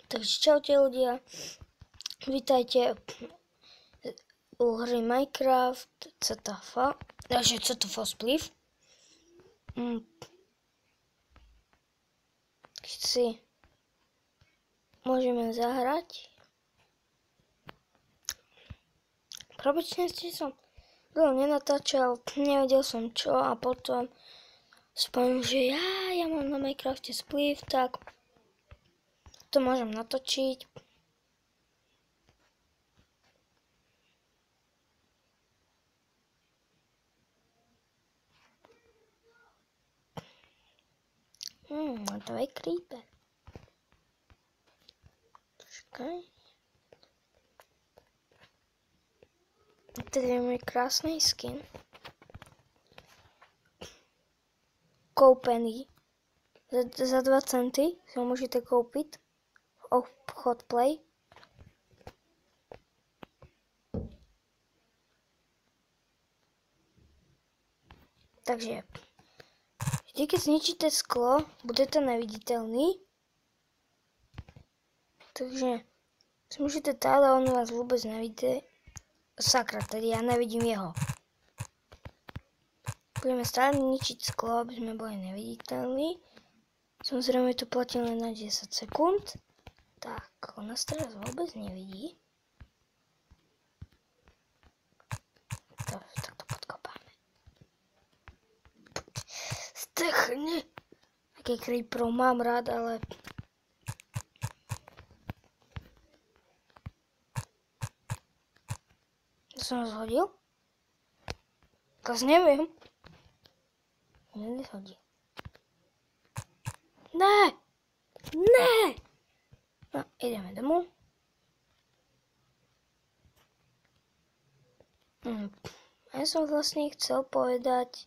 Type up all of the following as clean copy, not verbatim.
Takže čaute ľudia, vítajte u hry Minecraft CTF, takže CTF Spliff. Si môžeme zahrať. Probečne som dlho nenatáčal, nevedel som čo a potom spomenul, že ja mám na Minecrafte Spliff, tak to môžem natočiť. To je creeper. Počkaj. Tady je můj krásný skin. Koupený. Za 2 centy si ho můžete koupit v obchod Play. Takže vždy, keď zničíte sklo, budete neviditeľný. Takže si můžete táť, ale on vás vôbec nevidí. Sakra, tedy ja nevidím jeho. Budeme stále ničiť sklo, aby sme boli neviditeľní. Samozrejme to platí len na 10 sekúnd. Tak, on nás teraz vôbec nevidí. Tak to podkopáme. Strchni! Taký creeperov mám rád, ale to som zhodil? Kaz neviem. Nezhodil. Ne! Ne! No, ideme domov. Ja som vlastne chcel povedať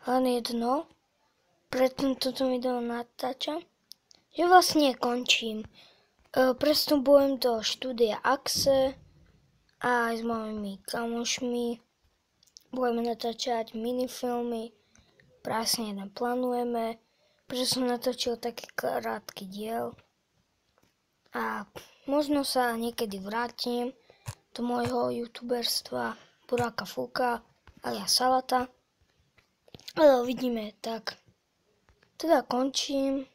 len jedno, preto toto video natáčam, že vlastne končím. Prestupujem do štúdia Axe a aj s mojimi kamošmi budeme natáčať minifilmy. Presne jeden plánujeme, pretože som natočil taký krátky diel. A možno sa niekedy vrátim do môjho youtuberstva Buráka Fúka alias Salata. Ale uvidíme, tak teda končím.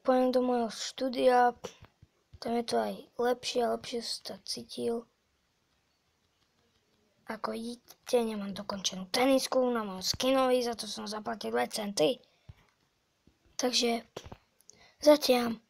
Pôjdem do môjho štúdia. Tam je to aj lepšie a lepšie sa cítil. Ako vidíte, nemám dokončenú tenisku na môj skinovi, za to som zaplatil 2 centy. Takže zatiaľ.